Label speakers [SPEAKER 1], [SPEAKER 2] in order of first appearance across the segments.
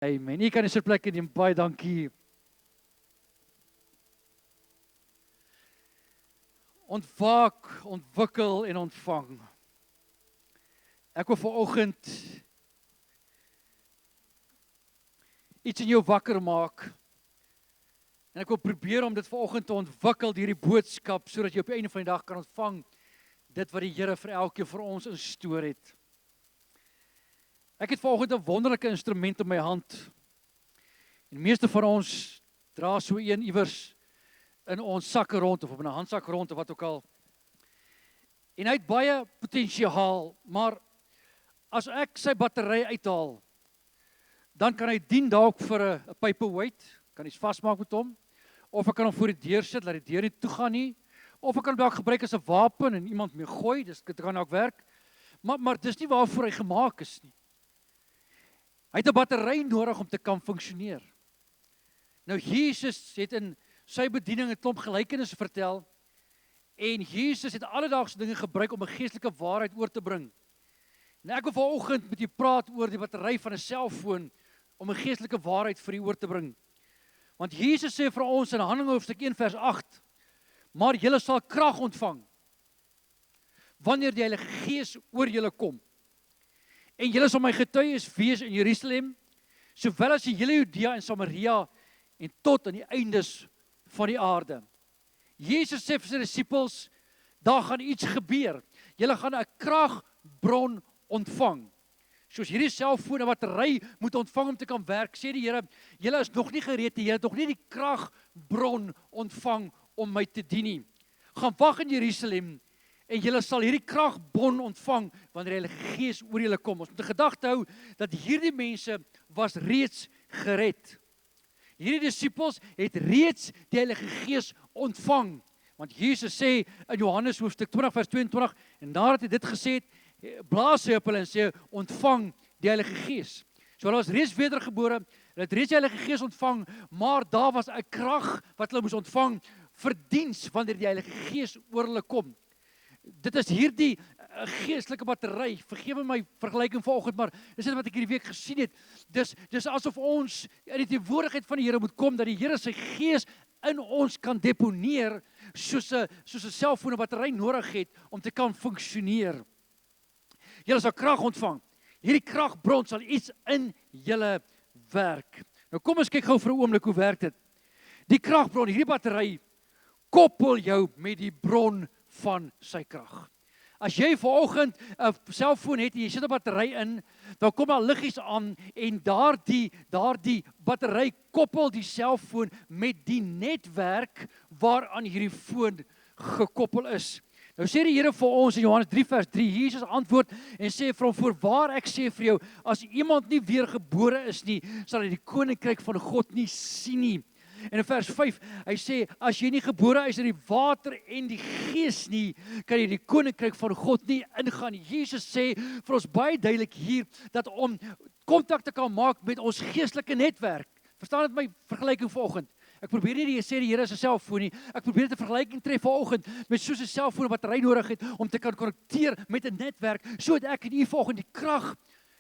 [SPEAKER 1] Amen. U kan die sitplek neem, baie dankie. Ontwaak, ontwikkel en ontvang. Ek wil vanoggend iets in jou wakker maak. En ek wil probeer om dit vanoggend te ontwikkel deur die boodskap sodat jy op die einde van die dag kan ontvang dit wat die Here vir elkeen vir ons instoor het. Ek het vanoggend 'n wonderlike instrument in my hand. En die meeste van ons dra so een iewers in ons sakke rond of op 'n handsak rond of wat ook al. En hy het baie potensiaal, maar as ek sy battery uithaal, dan kan hy dien dalk vir 'n paperweight, kan iets vasmaak met hom, of ek kan hom voor die deur sit, laat die deur nie toe gaan nie, of ek kan hom dalk gebruik as 'n wapen en iemand mee gooi, dit kan ook werk. Maar dis nie waarvoor hy gemaak is nie. Hy het 'n battery nodig om te kan funksioneer. Nou Jesus het in sy bediening 'n klomp gelykenisse vertel en Jesus het alledaagse dinge gebruik om 'n geestelike waarheid oor te bring. En ek wil vanoggend met julle praat oor die battery van 'n selfoon om 'n geestelike waarheid vir u oor te bring. Want Jesus sê vir ons in Handelinge hoofstuk 1 vers 8: "Maar julle sal krag ontvang wanneer die Heilige Gees oor julle kom. En julle sal my getuies wees in Jerusalem, sowel as die hele Judea en Samaria en tot aan die eindes van die aarde." Jesus sê vir sy disippels, daar gaan iets gebeur. Julle gaan 'n kragbron ontvang. Soos hierdie selfoon 'n battery moet ontvang om te kan werk, sê die Here, julle is nog nie gereed nie, julle het nog nie die kragbron ontvang om my te dien nie. Gaan wag in Jerusalem en julle sal hierdie kragbron ontvang wanneer die Heilige Gees oor julle kom. Ons moet 'n gedagte hou dat hierdie mense was reeds gered. Hierdie disippels het reeds die Heilige Gees ontvang. Want Jesus sê in Johannes hoofstuk 20 vers 22, en nadat hy dit gesê het, blaas hy op hulle en sê, ontvang die Heilige Gees. So hulle was reeds wedergebore, hulle het reeds die Heilige Gees ontvang, maar daar was 'n krag wat hulle moes ontvang vir diens wanneer die Heilige Gees oor hulle kom. Dit is hierdie geestelike battery. Vergewe my vergelyking vanoggend, maar dis net wat ek hierdie week gesien het. Dis asof ons in die teenwoordigheid van die Here moet kom, dat die Here sy Gees in ons kan deponeer, soos 'n selfoon 'n battery nodig het om te kan funksioneer. Julle sal krag ontvang. Hierdie kragbron sal iets in julle werk. Nou kom ons kyk gou vir 'n oomblik hoe werk dit. Die kragbron, hierdie battery, koppel jou met die bron van sy krag. As jy vanoggend 'n selfoon het en jy sit 'n battery in, dan kom daar liggies aan en daardie battery koppel die selfoon met die netwerk waaraan hierdie foon gekoppel is. Nou sê die Here vir ons in Johannes 3 vers 3, Jesus antwoord en sê vir hom, voorwaar ek sê vir jou, as iemand nie weergebore is nie, sal hy die koninkryk van God nie sien nie. En in vers 5, hy sê, as jy nie gebore is in die water en die Gees nie, kan jy die koninkryk van God nie ingaan. Jesus sê vir ons baie duidelik hier, dat om kontak te kan maak met ons geestelike netwerk, verstaan dit my vergelyking vanoggend? Ek probeer nie sê die Here is 'n selfoon nie, ek probeer dit 'n vergelyking tref vanoggend met soos 'n selfoon 'n battery nodig het om te kan konnekteer met 'n netwerk, sodat ek en u vanoggend die krag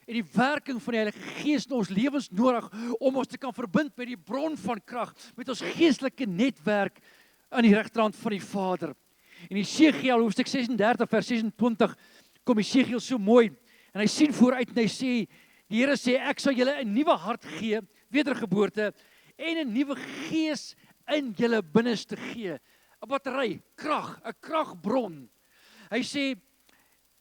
[SPEAKER 1] en die werking van die Heilige Gees in ons lewens nodig om ons te kan verbind met die bron van krag, met ons geestelike netwerk aan die regterhand van die Vader. In Jesegiel hoofstuk 36 vers 26 kom Jesegiel so mooi en hy sien vooruit en hy sê, die Here sê, ek sal julle 'n nuwe hart gee, wedergeboorte, en 'n nuwe gees in julle binneste gee. 'n Battery, krag, 'n kragbron. Hy sê,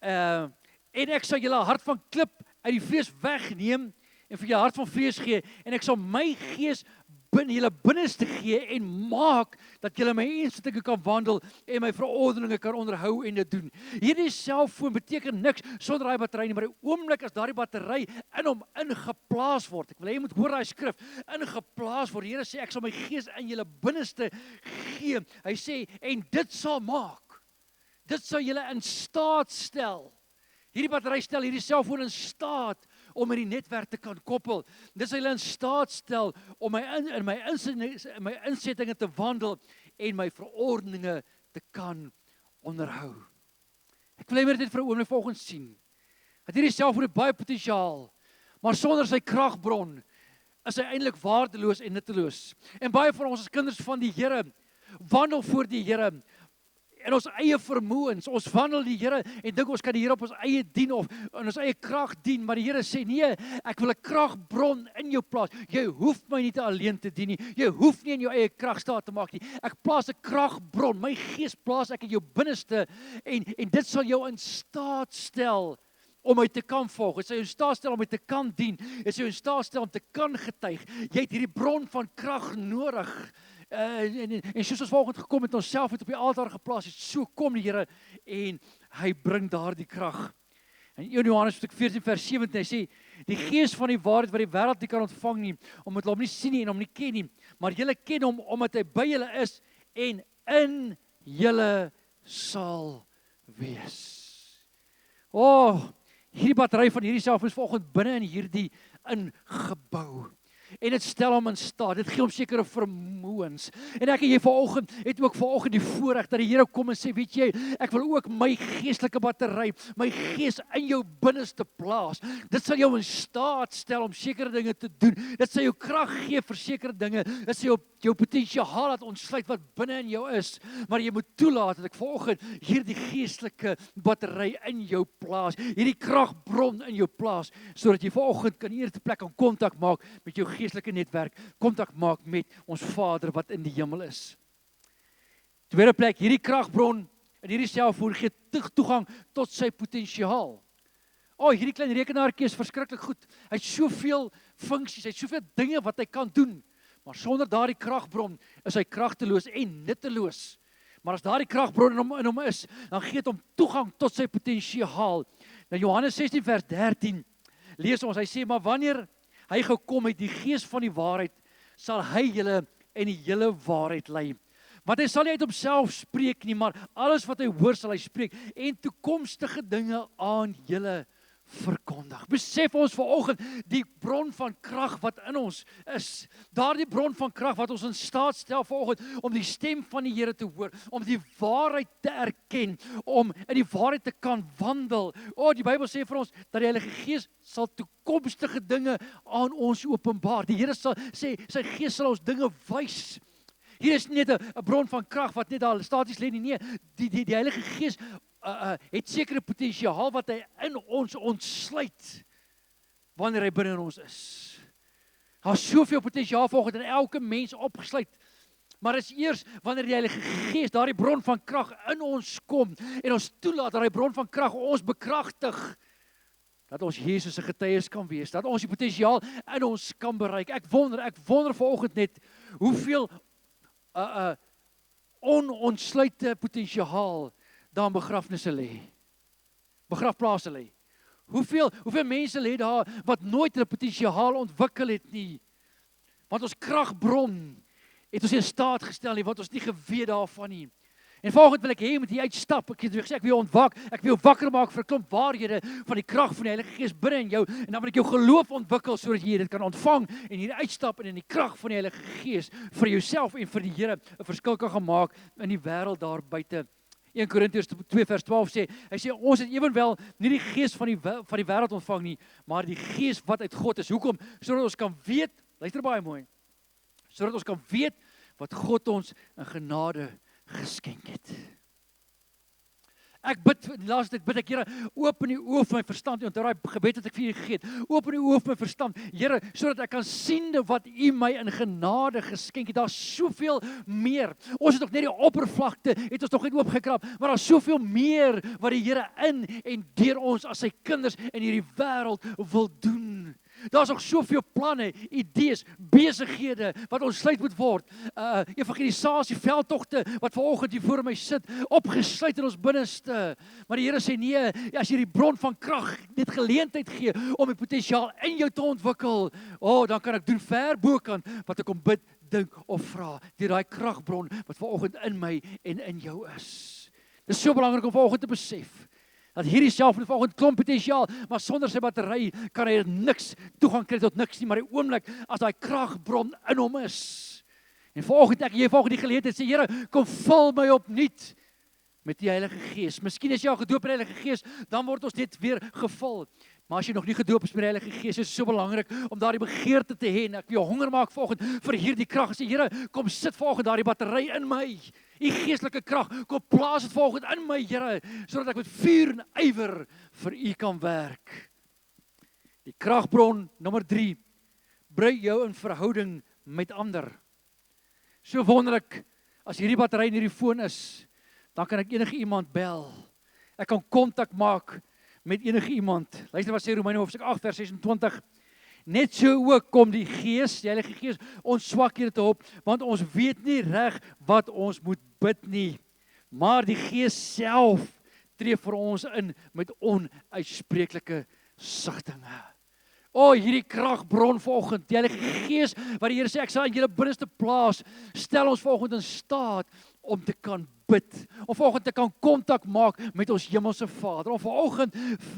[SPEAKER 1] en ek sal julle 'n hart van klip uit die vlees wegneem en vir julle hart van vlees gee, en ek sal my gees binne julle binneste gee en maak dat julle my instellinge kan wandel en my verordeninge kan onderhou en dit doen. Hierdie selfoon beteken niks sonder daai battery nie, maar die oomblik as daardie battery in hom ingeplaas word, ek wil hê jy moet hoor daai skrif, ingeplaas word, die Here sê ek sal my gees in julle binneste gee. Hy sê, en dit sal maak, dit sal julle in staat stel. Hierdie battery stel hierdie selfoon in staat om met die netwerk te kan koppel. Dit sal hulle in staat stel om in my insettinge te wandel en my verordeninge te kan onderhou. Ek wil hê dit vir 'n oomblik vanoggend sien. Dat hierdie selfoon het baie potensiaal, maar sonder sy kragbron is hy eintlik waardeloos en nutteloos. En baie van ons as kinders van die Here wandel voor die Here in ons eie vermoëns. Ons wandel die Here en dink ons kan die Here op ons eie dien of in ons eie krag dien, maar die Here sê nee, ek wil 'n kragbron in jou plaas. Jy hoef my nie te alleen te dien nie. Jy hoef nie in jou eie krag staat te maak nie. Ek plaas 'n kragbron. My Gees plaas ek in jou binneste en dit sal jou in staat stel om my te kan volg. Dit sal jou in staat stel om my te kan dien. Dit sal jou in staat stel om te kan getuig. Jy het hierdie bron van krag nodig. En soos ons vanoggend gekom het, ons self het op die altaar geplaas het, so kom die Here en hy bring daardie krag. En 1 Johannes 14 vers 17, hy sê, die Gees van die waarheid wat die wêreld nie kan ontvang nie, omdat hulle hom nie sien nie en hom nie ken nie, maar julle ken hom omdat hy by julle is en in julle sal wees. Hierdie battery van hierdie self is vanoggend binne in hierdie ingebou. En dit stel hom in staat, dit gee hom sekere vermoëns. En ek en jy vanoggend het ook vanoggend die voorreg dat die Here kom en sê, weet jy, ek wil ook my geestelike battery, my gees in jou binneste plaas. Dit sal jou in staat stel om sekere dinge te doen. Dit sal jou krag gee vir sekere dinge. Dit sal jou potensiaal laat ontsluit wat binne in jou is. Maar jy moet toelaat dat ek vanoggend hierdie geestelike battery in jou plaas, hierdie kragbron in jou plaas, sodat jy vanoggend kan eerste plek kan kontak maak met jou geestelike netwerk, kontak maak met ons Vader wat in die hemel is. Tweede plek, hierdie kragbron en hierdie selfvoer gee toegang tot sy potensiaal. Hierdie klein rekenaartjie is verskriklik goed. Hy het soveel funksies, hy het soveel dinge wat hy kan doen. Maar sonder daardie kragbron is hy kragteloos en nutteloos. Maar as daardie kragbron in hom is, dan gee dit hom toegang tot sy potensiaal. Nou Johannes 16 vers 13 lees ons, hy sê, maar wanneer hy gekom het, die Gees van die waarheid, sal hy julle in die hele waarheid lei. Want hy sal nie uit homself spreek nie, maar alles wat hy hoor sal hy spreek en toekomstige dinge aan julle verkondig. Besef ons vanoggend die bron van krag wat in ons is. Daardie bron van krag wat ons in staat stel vanoggend om die stem van die Here te hoor, om die waarheid te erken, om in die waarheid te kan wandel. Die Bybel sê vir ons dat die Heilige Gees sal toekomstige dinge aan ons openbaar. Die Here sal sê sy Gees sal ons dinge wys. Hier is nie net 'n bron van krag wat net daar staties lê nie. Nee, die Heilige Gees het sekere potensiaal wat hy in ons ontsluit wanneer hy binne in ons is. Daar is soveel potensiaal volgens in elke mens opgesluit. Maar dit is eers wanneer die Heilige Gees daardie bron van krag in ons kom en ons toelaat dat die bron van krag ons bekragtig, dat ons Jesus se getuies kan wees, dat ons die potensiaal in ons kan bereik. Ek wonder vanoggend net hoeveel onontsluite potensiaal daar in begrafnisse lê. Begrafplase lê. Hoeveel mense lê daar wat nooit hulle potensiaal ontwikkel het nie. Want ons kragbron het ons in staat gestel nie, want ons nie geweet daarvan nie. En vanoggend wil ek hê jy moet hier uitstap. Ek het gesê ek wil jou ontwak. Ek wil jou wakker maak vir 'n klomp waarhede van die krag van die Heilige Gees binne in jou en dan wil ek jou geloof ontwikkel sodat jy dit kan ontvang en hier uitstap en in die krag van die Heilige Gees vir jouself en vir die Here 'n verskil kan gemaak in die wêreld daar buite. 1 Korintiërs 2 vers 12 sê, hy sê ons het ewenwel nie die gees van die wêreld ontvang nie, maar die Gees wat uit God is. Hoekom? Sodat ons kan weet, luister baie mooi, sodat ons kan weet wat God ons in genade geskenk het. Ek bid, die laaste tyd bid ek, Here, open die oë van my verstand, en daai gebed het ek vir U gegee, open die oë van my verstand, Here, sodat ek kan sien wat U my in genade geskenk het. Daar's soveel meer. Ons het nog net die oppervlakte, het ons nog net oopgekrap, maar daar's soveel meer wat die Here in en deur ons as sy kinders in hierdie wêreld wil doen. Daar's nog soveel planne, idees, besighede wat ontsluit moet word. Evangelisasie, veldtogte wat vanoggend hier voor my sit, opgesluit in ons binneste. Maar die Here sê nee, as jy die bron van krag net geleentheid gee om die potensiaal in jou te ontwikkel, dan kan ek doen ver bokant wat ek kom bid, dink of vra. Deur daai kragbron wat vanoggend in my en in jou is. Dit is so belangrik om vanoggend te besef dat hierdie self het vanoggend klomp potensiaal, maar sonder sy battery kan hy niks toegang kry tot niks nie, maar die oomblik as daai kragbron in hom is. En vanoggend jy vanoggend die geleentheid sê, Here, kom vul my opnuut met die Heilige Gees. Miskien is jy al gedoop in die Heilige Gees, dan word ons net weer gevul. Maar as jy nog nie gedoop is met die Heilige Gees, is dit so belangrik om daardie begeerte te hê. Ek wil jou honger maak vanoggend vir hierdie krag. Sê Here, kom sit vanoggend daardie battery in my. U geestelike krag, kom plaas dit vanoggend in my, Here, sodat ek met vuur en ywer vir U kan werk. Die kragbron nommer 3, brei jou in verhouding met ander. So wonderlik, as hierdie battery in hierdie foon is, dan kan ek enige iemand bel. Ek kan kontak maak met enige iemand. Luister wat sê Romeine hoofstuk 8 vers 26. Net so ook kom die Gees, die Heilige Gees, ons swakhede te hulp, want ons weet nie reg wat ons moet bid nie. Maar die Gees self tree vir ons in met onuitspreeklike sigtinge. Hierdie kragbron vanoggend, die Heilige Gees, wat die Here sê, ek sal in julle binneste plaas, stel ons vanoggend in staat om te kan bid, om vanoggend te kan kontak maak met ons hemelse Vader, om vanoggend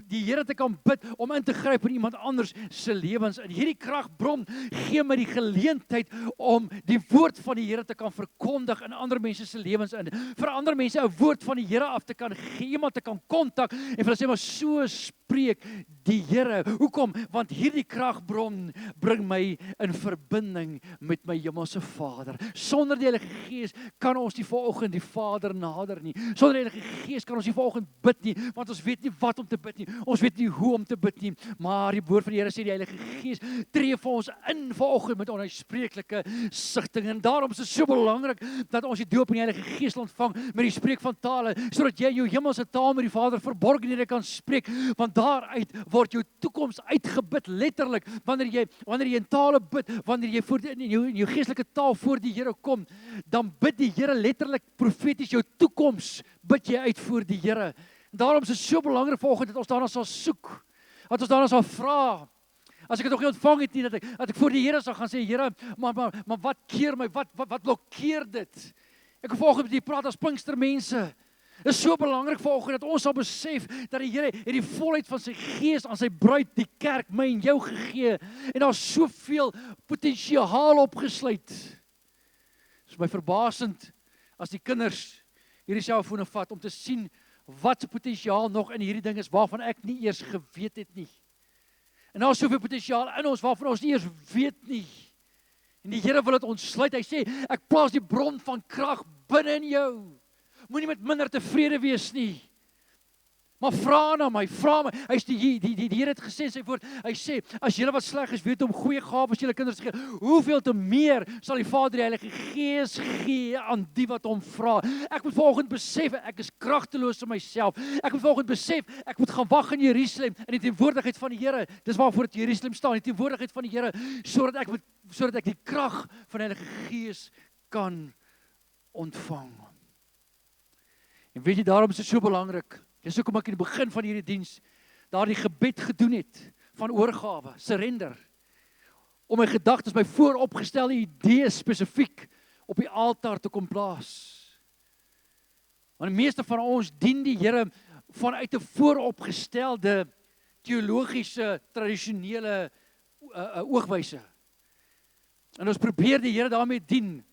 [SPEAKER 1] die Here te kan bid, om in te gryp in iemand anders se lewens. En hierdie kragbron gee my die geleentheid om die woord van die Here te kan verkondig in ander mense se lewens in. Vir ander mense 'n woord van die Here af te kan gee, iemand te kan kontak en vir hulle sê maar so spreek die Here. Hoekom? Want hierdie kragbron bring my in verbinding met my hemelse Vader. Sonder die Heilige Gees kan ons nie vanoggend die Vader nader nie. Sonder die Heilige Gees kan ons nie vanoggend bid nie, want ons weet nie wat om te bid nie. Ons weet nie hoe om te bid nie. Maar die woord van die Here sê die Heilige Gees tree vir ons in vanoggend met onuitspreeklike sigting. En daarom is dit so belangrik dat ons die doop in die Heilige Gees ontvang met die spreek van tale, sodat jy jou hemelse taal met die Vader verborgenhede kan spreek, want daaruit word jou toekoms uitgebid, letterlik. Wanneer jy in tale bid, wanneer jy in jou geestelike taal voor die Here kom, dan bid die Here letterlik profeties jou toekoms, bid jy uit voor die Here. En daarom is dit so belangrik vanoggend dat ons daarna sal soek, dat ons daarna sal vra. As ek dit nog nie ontvang het nie, dat ek voor die Here sal gaan sê, Here, maar wat keer my, wat blokkeer dit? Ek wil vanoggend met julle praat as Pinkstermense. Dit is so belangrik vanoggend dat ons sal besef dat die Here het die volheid van sy Gees aan sy bruid, die kerk, my en jou gegee. En daar's soveel potensiaal opgesluit. Dit is my verbasend as die kinders hierdie selfone vat om te sien wat se potensiaal nog in hierdie ding is waarvan ek nie eers geweet het nie. En daar's soveel potensiaal in ons waarvan ons nie eers weet nie. En die Here wil dit ontsluit. Hy sê, ek plaas die bron van krag binne in jou. Moenie met minder tevrede wees nie. Maar vra na my, vra my. Die Here het gesê in sy woord, hy sê, as julle wat sleg is, weet om goeie gawes julle kinders te gee, hoeveel te meer sal die Vader die Heilige Gees gee aan die wat hom vra. Ek moet vanoggend besef, ek is kragteloos in myself. Ek moet vanoggend besef, ek moet gaan wag in Jerusalem, in die teenwoordigheid van die Here. Dis waarvoor dit Jerusalem staan, die teenwoordigheid van die Here, sodat ek die krag van die Heilige Gees kan ontvang. En weet jy, daarom is dit so belangrik. Dis hoekom ek in die begin van hierdie diens daardie gebed gedoen het van oorgawe, surrender. Om my gedagtes, my vooropgestelde idees spesifiek op die altaar te kom plaas. Want die meeste van ons dien die Here vanuit 'n vooropgestelde teologiese, tradisionele oogwyse. En ons probeer die Here daarmee dien.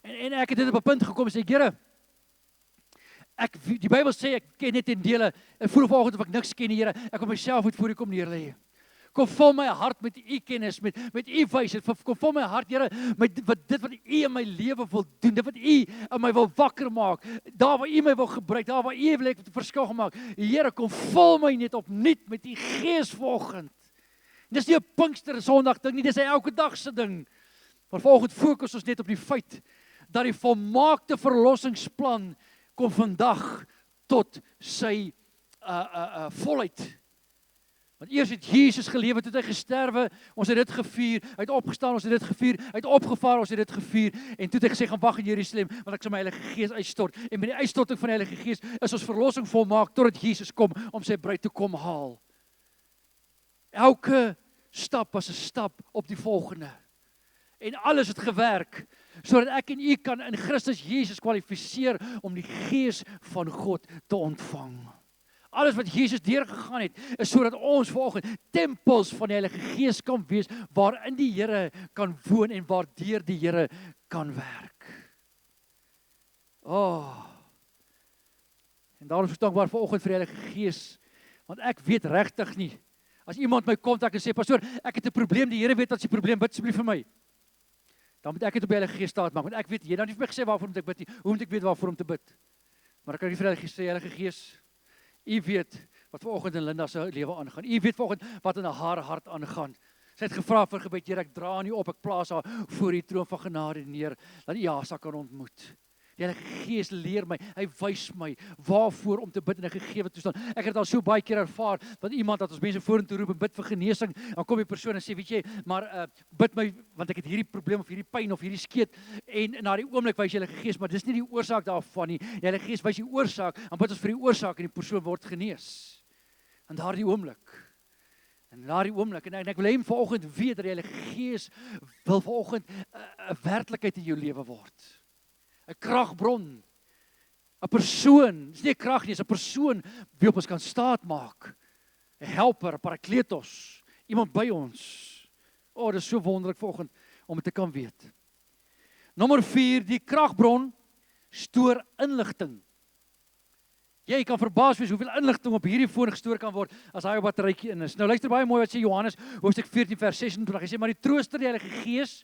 [SPEAKER 1] En ek het dit op 'n punt gekom en sê, Here, die Bybel sê, ek ken net in dele, ek voel vanoggend of ek niks ken, Here, ek wil myself uit voor U kom neerlê. Kom vul my hart met U kennis, met U wysheid, kom vul my hart, Here, met dit wat U in my lewe wil doen, dit wat U in my wil wakker maak, daar waar U my wil gebruik, daar waar U wil ek verskil gemaak. Here, kom vul my net opnuut met U Gees vanoggend. Dis nie 'n Pinkster Sondag ding nie, dis 'n elke dag se ding. Maar vanoggend fokus ons net op die feit dat die volmaakte verlossingsplan kom vandag tot sy volheid. Want eers het Jesus gelewe, toe het hy gesterwe, ons het dit gevier, hy het opgestaan, ons het dit gevier, hy het opgevaar, ons het dit gevier, en toe het hy gesê, gaan wag in Jerusalem, want ek sal my Heilige Gees uitstort, en met die uitstorting van die Heilige Gees, is ons verlossing volmaak, totdat Jesus kom, om sy bruid te kom haal. Elke stap was 'n stap op die volgende. En alles het gewerk, sodat ek en u kan in Christus Jesus kwalifiseer om die Gees van God te ontvang. Alles wat Jesus deurgegaan het, is sodat ons vanoggend tempels van die Heilige Gees kan wees, waarin die Here kan woon en waardeur die Here kan werk. En daarom is ek dankbaar vanoggend vir die Heilige Gees, want ek weet regtig nie, As iemand my kontak en sê, pastoor, ek het 'n probleem, die Here weet wat is die probleem, bid asseblief vir my. Dan moet ek dit op die Heilige Gees staat maak, want ek weet, jy dan nie vir my gesê waarvoor moet ek bid nie. Hoe moet ek weet waarvoor om te bid? Maar ek kan nie vir die Heilige Gees sê, Heilige Gees, U weet wat vanoggend in Linda se lewe aangaan. U weet vanoggend wat in haar hart aangaan. Sy het gevra vir gebed, Here, ek dra aan U op, ek plaas haar voor die troon van genade neer, dat U haar sal kan ontmoet. Die Heilige Gees leer my, hy wys my waarvoor om te bid in 'n gegewe toestand. Ek het dit al so baie keer ervaar, dat iemand dat ons mense vorentoe roep en bid vir genesing, dan kom die persoon en sê, weet jy, maar bid my, want ek het hierdie probleem of hierdie pyn of hierdie skeet, en na die oomblik wys die Heilige Gees, maar dis nie die oorsaak daarvan nie. Die Heilige Gees wys die oorsaak, dan bid ons vir die oorsaak en die persoon word genees. En daardie oomblik. En ek wil hê vanoggend weet dat die Heilige Gees wil vanoggend 'n werklikheid in jou lewe word. 'n Kragbron, 'n persoon, dis nie 'n krag nie, dis 'n persoon wie op ons kan staat maak. 'n Helper, 'n parakletos, iemand by ons. Dit is so wonderlik vanoggend om dit te kan weet. Nommer 4, die kragbron stoor inligting. Jy kan verbaas wees hoeveel inligting op hierdie foon gestoor kan word as hy op batterytjie in is. Nou luister baie mooi wat sê Johannes hoofstuk 14 vers 26. Hy sê, maar die Trooster, die Heilige Gees,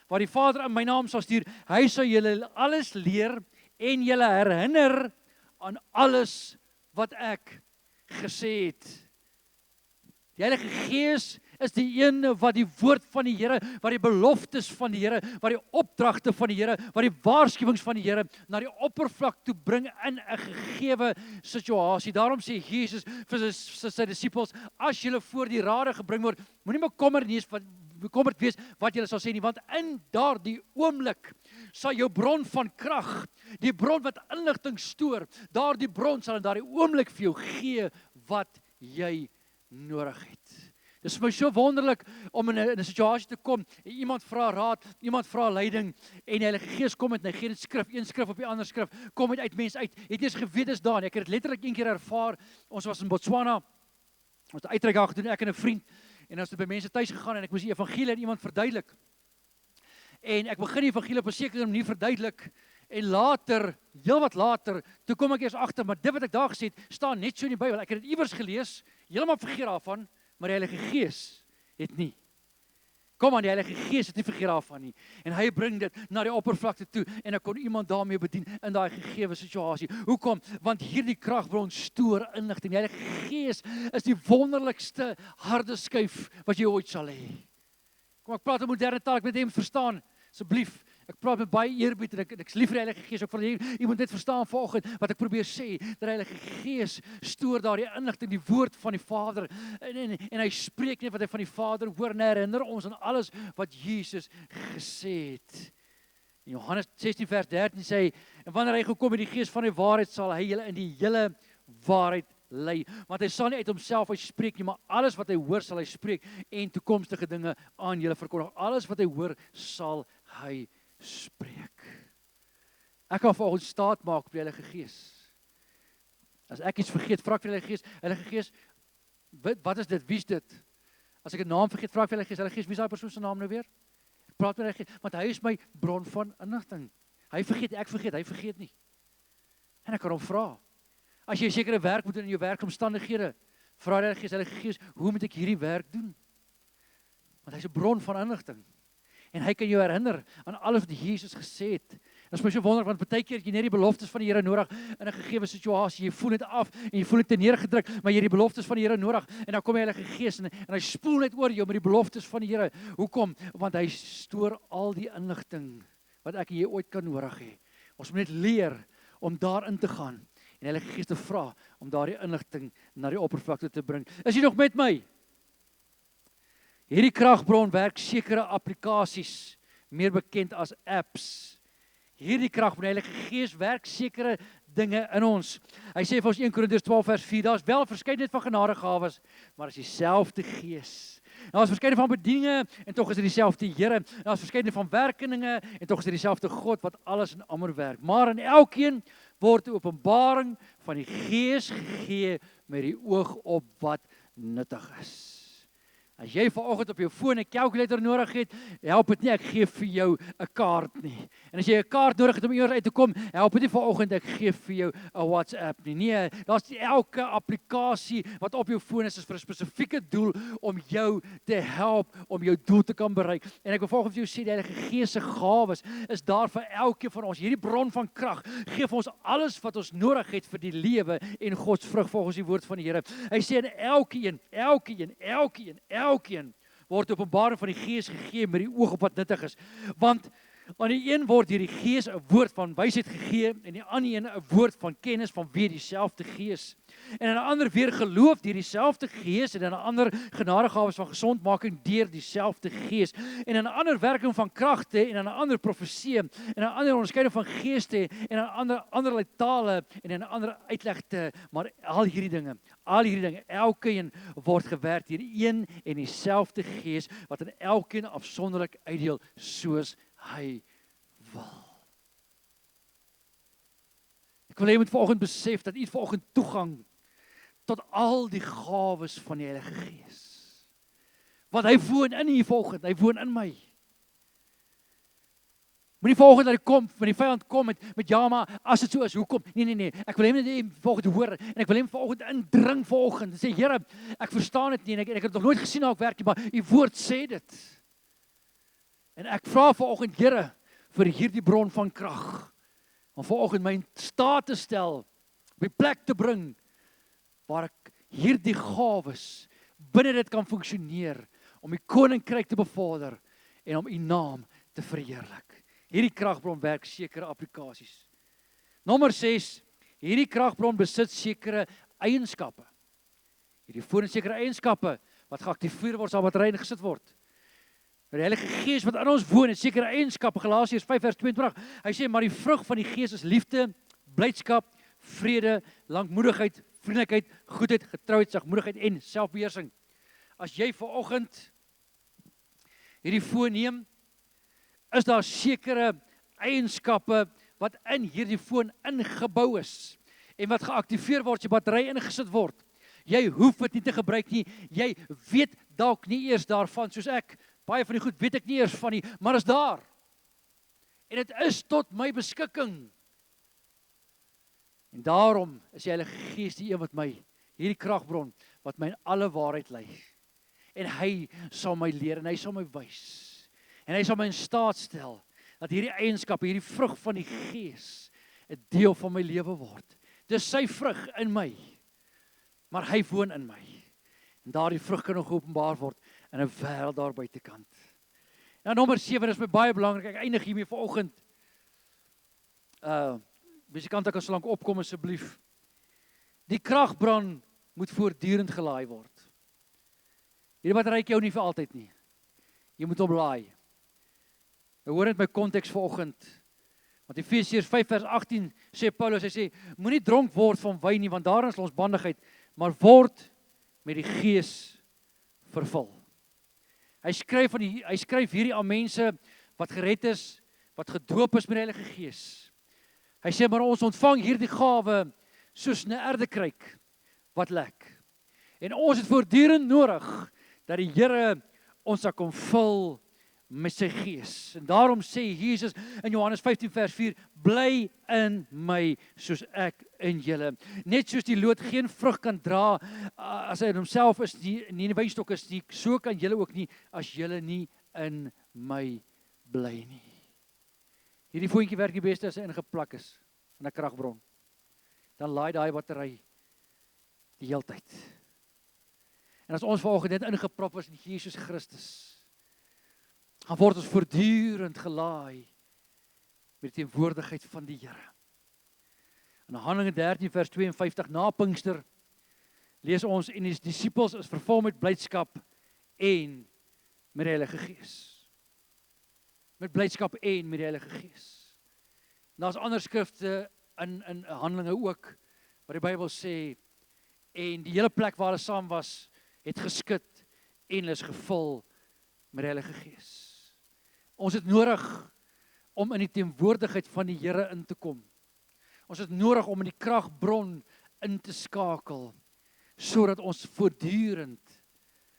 [SPEAKER 1] wat die Vader in my naam sal stuur, hy sal julle alles leer en julle herinner aan alles wat ek gesê het. Die Heilige Gees is die een wat die woord van die Here, wat die beloftes van die Here, wat die opdragte van die Here, wat die waarskuwings van die Here na die oppervlak toe bring in 'n gegewe situasie. Daarom sê Jesus vir sy disippels, as julle voor die rade gebring word, moenie bekommerd wees wat julle sal sê nie, want in daardie oomblik sal jou bron van krag, die bron wat inligting stoor, daardie bron sal in daardie oomblik vir jou gee wat jy nodig het. Dit is vir my so wonderlik om in 'n situasie te kom, iemand vra raad, iemand vra leiding, en die Heilige Gees kom met, en hy gee dit skrif, een skrif op die ander skrif, kom uit mense uit, het nie eens geweet is daar nie. Ek het dit letterlik een keer ervaar, ons was in Botswana, ons het 'n uitreik daar gedoen, ek en 'n vriend, en ons het by mense tuis gegaan, en ek moes die evangelie aan iemand verduidelik. En ek begin die evangelie op 'n sekere manier verduidelik, en later, heel wat later, toe kom ek eers agter, maar dit wat ek daar gesê het, staan net so in die Bybel. Ek het dit iewers gelees, heeltemal vergeet daarvan, maar die Heilige Gees het nie. Kom aan, die Heilige Gees het nie vergeet daarvan nie. En hy bring dit na die oppervlakte toe, en ek kon iemand daarmee bedien in daai gegewe situasie. Hoekom? Want hierdie kragbron stoor inligting. Die Heilige Gees is die wonderlikste harde skyf wat jy ooit sal hê. Kom, ek praat in moderne taal, ek moet hom verstaan, asseblief. Ek praat met baie eerbied en ek is lief vir die Heilige Gees. Ek wil hê jy moet dit verstaan vanoggend wat ek probeer sê, dat die Heilige Gees stoor daardie inligting, die woord van die Vader, en hy spreek net wat hy van die Vader hoor, en herinner ons aan alles wat Jesus gesê het. In Johannes 16 vers 13 sê hy, en wanneer hy gekom het, die Gees van die waarheid, sal hy julle in die hele waarheid lei, want hy sal nie uit homself uitspreek nie, maar alles wat hy hoor sal hy spreek, en toekomstige dinge aan julle verkondig. Alles wat hy hoor sal hy spreek. Ek kan vir ons staat maak op die Heilige Gees. As ek iets vergeet, vra ek vir die Heilige Gees, wat is dit, wie is dit? As ek 'n naam vergeet, vra ek vir die Heilige Gees, wie is daai persoon se naam nou weer? Ek praat met die Heilige Gees, want hy is my bron van inligting. Hy vergeet, ek vergeet, hy vergeet nie. En ek kan hom vra. As jy 'n sekere werk moet doen in jou werkomstandighede, vra die Heilige Gees, hoe moet ek hierdie werk doen? Want hy is 'n bron van inligting. En hy kan jou herinner aan alles wat Jesus gesê het. Dit is my so wonderlik, want baie keer het jy net die beloftes van die Here nodig in 'n gegewe situasie. Jy voel dit af en jy voel dit te neergedruk, maar jy het die beloftes van die Here nodig. En dan kom die Heilige Gees en hy spoel net oor jou met die beloftes van die Here. Hoekom? Want hy stoor al die inligting wat ek en jy ooit kan nodig hê. Ons moet net leer om daarin te gaan en die Heilige Gees te vra om daardie inligting na die oppervlakte te bring. Is jy nog met my? Hierdie kragbron werk sekere applikasies, meer bekend as apps. Hierdie kragbron, die Heilige Gees werk sekere dinge in ons. Hy sê vir ons 1 Korintiërs 12 vers 4, daar is wel verskeidenheid van genadegawes, maar is dieselfde Gees. Daar is verskeidenheid van bedieninge en tog is dit dieselfde Here. Daar is verskeidenheid van werkinge en tog is dit dieselfde God wat alles in almal werk. Maar in elkeen word 'n openbaring van die Gees gegee met die oog op wat nuttig is. As jy vanoggend op jou foon 'n calculator nodig het, help dit nie ek gee vir jou 'n kaart nie. En as jy 'n kaart nodig het om iewers uit te kom, help dit nie vanoggend ek gee vir jou 'n WhatsApp nie. Nee, daar's elke applikasie wat op jou foon is vir 'n spesifieke doel om jou te help om jou doel te kan bereik. En ek wil vanoggend vir jou sê die Heilige Gees se gawes is daar vir elkeen van ons. Hierdie bron van krag gee vir ons alles wat ons nodig het vir die lewe en God se vrug volgens die woord van die Here. Hy sê en elkeen word openbaring van die Gees gegee met die oog op wat nuttig is. Want aan die een word deur die Gees 'n woord van wysheid gegee en die ander een 'n woord van kennis van weer dieselfde Gees. En aan 'n ander weer geloof deur dieselfde Gees en aan 'n ander genadegawes van gesondmaking deur dieselfde Gees. En aan 'n ander werking van kragte en aan 'n ander profesie en aan 'n ander onderskeiding van geeste en aan 'n ander tale en aan 'n ander uitlegte, maar al hierdie dinge, elkeen word gewerk deur een en dieselfde Gees wat aan elkeen afsonderlik uitdeel soos hy wil. Ek wil hê jy moet vanoggend besef dat u vanoggend toegang tot al die gawes van die Heilige Gees. Want hy woon in u vanoggend, hy woon in my. Moenie vanoggend dat hy kom, van die vyand kom met ja maar as dit so is, hoekom? Nee. Ek wil hê net vanoggend hoor en ek wil hê vanoggend indring vanoggend en sê Here, ek verstaan dit nie en ek het nog nooit gesien hoe ek werk nie, maar u woord sê dit. En ek vra vanoggend Here vir hierdie bron van krag om vanoggend my in staat te stel op die plek te bring waar ek hierdie gawes binne dit kan funksioneer om die koninkryk te bevorder en om u naam te verheerlik. Hierdie kragbron werk sekere applikasies. Nommer 6, hierdie kragbron besit sekere eienskappe. Hierdie foon sekere eienskappe wat geaktiveer word as batterye ingesit word. Die Heilige Gees wat in ons woon het sekere eienskappe. Galasiërs 5:22. Hy sê maar die vrug van die Gees is liefde, blydskap, vrede, lankmoedigheid, vriendelikheid, goedheid, getrouheid, sagmoedigheid en selfbeheersing. As jy vanoggend hierdie foon neem, is daar sekere eienskappe wat in hierdie foon ingebou is en wat geaktiveer word as die battery ingesit word. Jy hoef dit nie te gebruik nie. Jy weet dalk nie eers daarvan soos ek. Baie van die goed weet ek nie eers van nie, maar is daar. En dit is tot my beskikking. En daarom is die Heilige Gees die een wat my, hierdie kragbron, wat my in alle waarheid lei. En hy sal my leer en hy sal my wys. En hy sal my in staat stel dat hierdie eienskappe, hierdie vrug van die Gees 'n deel van my lewe word. Dis sy vrug in my. Maar hy woon in my. En daardie vrug kan nog geopenbaar word in 'n wêreld daar buitekant. Nou nommer 7 is my baie belangrik. Ek eindig hiermee vanoggend. Musikante kan so lank opkom asseblief. Die kragbron moet voortdurend gelaai word. Hierdie battery jou nie vir altyd nie. Jy moet hom laai. Nou hoor net my konteks vanoggend. Want Efesiërs 5:18 sê Paulus, hy sê, moenie dronk word van wyn nie, want daarin is losbandigheid, maar word met die Gees vervul. Hy skryf hierdie aan mense wat gered is, wat gedoop is met die Heilige Gees. Hy sê maar ons ontvang hierdie gawe soos 'n erdekruik wat lek. En ons het voortdurend nodig dat die Here ons sal kom vul met sy Gees. En daarom sê Jesus in Johannes 15:4, bly in my soos ek in julle. Net soos die loot geen vrug kan dra as hy in homself is, nie in die wynstok is nie, so kan julle ook nie as julle nie in my bly nie. Hierdie voetjie werk die beste as hy ingeplak is in 'n kragbron. Dan laai daai battery die heeltyd. En as ons vanoggend net ingeprop is in Jesus Christus, dan word ons voortdurend gelaai met die teenwoordigheid van die Here. In Handelinge 13:52 na Pinkster lees ons en die disippels is vervul met blydskap en met die Heilige Gees. Met blydskap en met die Heilige Gees. Daar's ander skrifte in Handelinge ook waar die Bybel sê en die hele plek waar hulle saam was het geskit en hulle is gevul met die Heilige Gees. Ons het nodig om in die teenwoordigheid van die Here in te kom. Ons het nodig om in die kragbron in te skakel, sodat ons voortdurend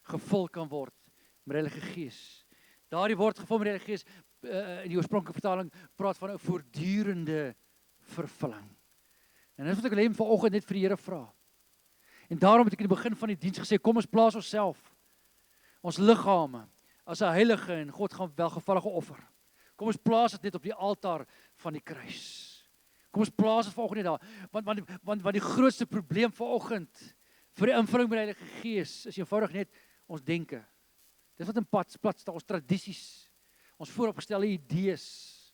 [SPEAKER 1] gevul kan word met Heilige Gees. Daardie woord gevul met Heilige Gees in die oorspronklike vertaling praat van 'n voortdurende vervulling. En dit is wat ek wil hê vanoggend net vir die Here vra. En daarom het ek in die begin van die diens gesê, kom ons plaas onsself, ons liggame, as 'n heilige en God gaan welgevallige offer. Kom ons plaas dit net op die altaar van die kruis. Kom ons plaas dit vanoggend net daar, want die grootste probleem vanoggend vir die invulling met die Heilige Gees is eenvoudig net ons denke. Dis wat in plat staan, ons tradisies, ons vooropgestelde idees.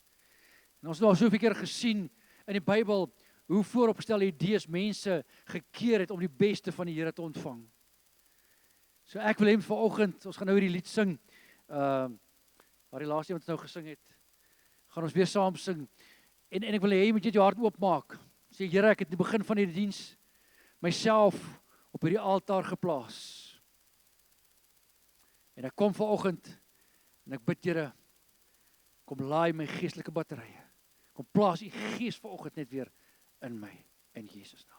[SPEAKER 1] En ons het al soveel keer gesien in die Bybel hoe vooropgestelde idees mense gekeer het om die beste van die Here te ontvang. So ek wil hê vanoggend, ons gaan nou hierdie lied sing, waar die laaste iemand nou gesing het, gaan ons weer saam sing, en ek wil hê jy moet jou hart oopmaak, sê Here, ek het in die begin van hierdie diens myself op hierdie altaar geplaas, en ek kom vanoggend, en ek bid Here, kom laai my geestelike batterye, kom plaas u Gees vanoggend net weer in my, in Jesus naam.